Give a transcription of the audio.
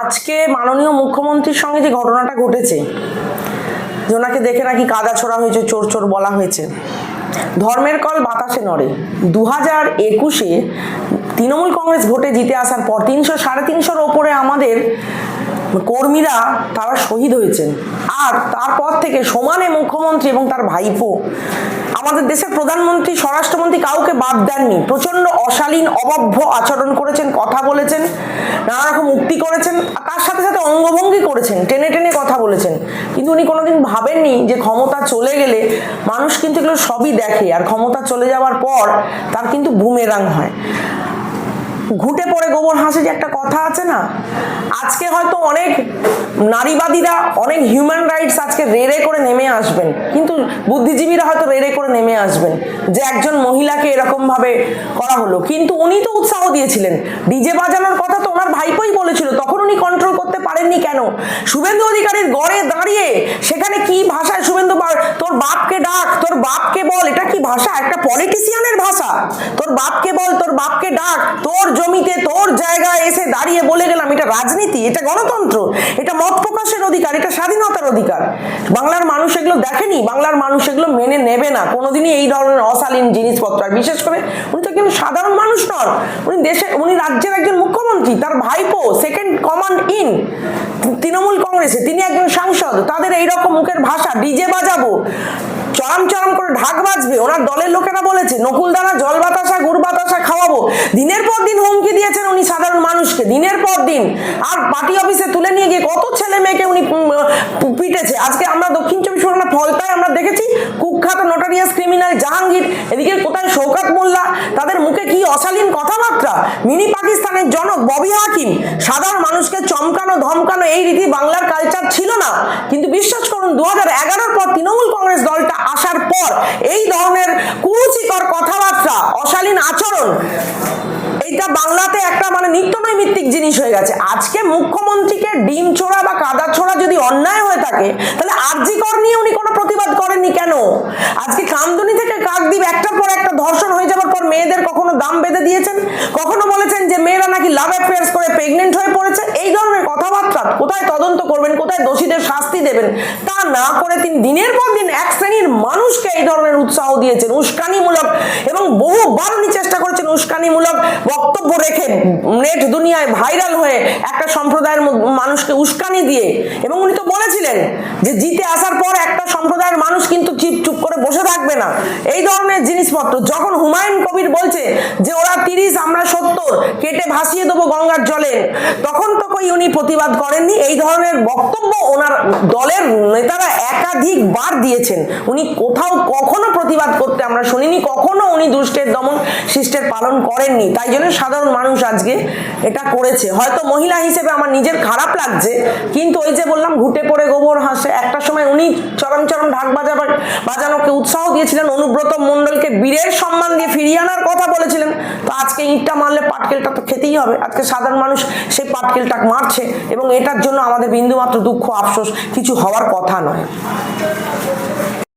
আজকে মাননীয় মুখ্যমন্ত্রীর সঙ্গে যে ঘটনাটা ঘটেছে, যে ওনাকে দেখে নাকি কাদা ছোড়া হয়েছে, চোর চোর বলা হয়েছে, ধর্মের কল বাতাসে নড়ে। 2021-এ তৃণমূল কংগ্রেস ভোটে জিতে আসার পর 300-350-র ওপরে আমাদের কর্মীরা তারা শহীদ হয়েছেন। আর তারপর থেকে সমানে মুখ্যমন্ত্রী এবং তার ভাইপো, আমাদের দেশের প্রধানমন্ত্রী, স্বরাষ্ট্রমন্ত্রী কাউকে বাদ দেননি। প্রচন্ড অশালীন অভব্য আচরণ করেছেন, কথা বলেছেন, নানা রকম উক্তি করেছেন, তার সাথে সাথে অঙ্গভঙ্গি করেছেন, টেনে টেনে কথা বলেছেন। কিন্তু উনি কোনোদিন ভাবেননি যে ক্ষমতা চলে গেলে মানুষ কিন্তু এগুলো সবই দেখে, আর ক্ষমতা চলে যাওয়ার পর তার কিন্তু বুমেরাং হয়। ঘুটে পড়ে গোবর হাসে যে একটা কথা আছে না, আজকে হয়তো অনেক নারীবাদীরা, অনেক হিউম্যান রাইটস আজকে রেড়ে করে নেমে আসবেন, কিন্তু বুদ্ধিজীবীরা হয়তো রেড়ে করে নেমে আসবেন যে একজন মহিলাকে এরকম ভাবে করা হলো। কিন্তু উনি তো উৎসাহ দিয়েছিলেন, ডিজে বাজানোর কথা তো ওনার ভাইপোই বলেছিল, তখন উনি কন্ট্রোল করতে পারেননি কেন? শুভেন্দু অধিকারীর গড়ে দাঁড়িয়ে সেখানে কি ভাষায় শুভেন্দু, তোর বাপকে ডাক, তোর বাপকে বল, এটা কি ভাষা? একটা পলিটিশিয়ানের ভাষা। তোর বাপকে বল, তোর বাপকে ডাক, তোর জমিতে তোর জায়গায় এসে দাঁড়িয়ে বলে গেলাম। এটা রাজনীতি, এটা গণতন্ত্র, এটা মত প্রকাশের অধিকার, এটা স্বাধীনতার অধিকার। বাংলার মানুষ এগুলো দেখেনি, বাংলার মানুষ এগুলো মেনে নেবে না কোনোদিনই, এই ধরনের অশালীন জিনিসপত্র। আর বিশেষ করে উনি তো কিন্তু সাধারণ মানুষ নন, উনি রাজ্যের একজন মুখ্যমন্ত্রী, তার ভাইপো সেকেন্ড কমান্ড ইন তৃণমূল কংগ্রেসে, তিনি একজন সাংসদ। তাদের এইরকম মুখের ভাষা, ডিজে বাজাবো, চরম চরম করে ঢাক বাজবে, ওনার দলের লোকেরা বলেছে নকুলদানা, জল বাতাসা, গুড় বাতাসা খাওয়াবো। দিনের পর দিন হুমকি দিয়েছেন উনি সাধারণ মানুষকে, দিনের পর দিন। আর পার্টি অফিসে তুলে নিয়ে গিয়ে কত ছেলে মেয়েকে উনি পিটেছে। আজকে আমরা দক্ষিণ 24 পরগনা ফলতায় আমরা দেখেছি কুখ্যাত নোটারিয়াস ক্রিমিনাল জাহাঙ্গীর, এদিকে কোথায় শওকত মোল্লা, তাদের মুখে কি অশালীন কথাবার্তা। মিনি পাকিস্তানের জনক ববি হাকিম, সাধারণ মানুষকে চমকানো ধমকানো, এই রীতি বাংলার কালচার ছিল না। কিন্তু বিশ্বাস করুন, 2011-র পর তৃণমূল কংগ্রেস দলটা আসার পর এই ধরনের কুরুচিকর কথাবার্তা, অশালীন আচরণ, এইটা বাংলাতে একটা নিত্য নৈমিত্তিক জিনিস হয়ে গেছে। আজকে মুখ্যমন্ত্রীকে ডিম ছোড়া বা কাদা ছোড়া যদি অন্যায় হয়ে থাকে, তাহলে আরজি কর নিয়ে উনি কোনো প্রতিবাদ করেননি কেন? আজকে কামদুনি থেকে কাকদ্বীপ একটার পর একটা ধর্ষণ হয়ে যাওয়ার পর মেয়েদের কখনো দাম বেঁধে দিয়েছেন? কখনো বলেছেন যে মেয়েরা নাকি লাভ অ্যাফেয়ার্স করে প্রেগনেন্ট হয়ে পড়েছে? এই ধরনের কথাবার্তা কোথায় তদন্ত করবেন, কোথায় দোষীদের শাস্তি দেবেন? তা না করে তিনি দিনের পর দিন এক শ্রেণীর মানুষকে এই ধরনের উৎসাহ দিয়েছেন, উস্কানিমূলক, এবং বহুবার উনি চেষ্টা করেছেন উস্কানিমূলক বক্তব্য রেখে নেট দুনিয়ায় ভাইরাল হয়ে একটা সম্প্রদায়ের মানুষকে উস্কানি দিয়ে। এবং উনি তো বলেছিলেন যে জিতে আসার পর একটা সম্প্রদায়ের মানুষ কিন্তু চুপ করে বসে থাকবে না। এই ধরনের জিনিসপত্র যখন হুমায়ুন কবির বলছে যে ওরা 30 আমরা 70 কেটে ভাসিয়ে দেবো গঙ্গার জলে, তখন তো উনি প্রতিবাদ করেননি। এই ধরনের বক্তব্য ওনার দলের নেতারা একাধিকবার দিয়েছেন, উনি কোথাও কখনো প্রতিবাদ করতে আমরা শুনিনি, কখনো উনি দুষ্টের দমন শিষ্টের পালন করেননি। তাই জন্য সাধারণ মানুষ আজকে এটা করেছে। হয়তো মহিলা হিসেবে আমার নিজের খারাপ লাগছে, কিন্তু ওই যে বললাম ঘুটে পড়ে গোবর হাসে, একটা সময় উনি চরম চরম ঢাক বাজানোকে উৎসাহ দিয়েছিলেন, অনুব্রত মণ্ডলকে বীরের সম্মান দিয়ে ফিরিয়ে আনার কথা বলেছিলেন। তো আজকে ইটটা মারলে পাটকেলটা তো খেতেই হবে। আজকে সাধারণ মানুষ সেই পাটকেলটা মারছে, এবং এটার জন্য আমাদের বিন্দুমাত্র দুঃখ আফসোস কিছু হওয়ার কথা নয়।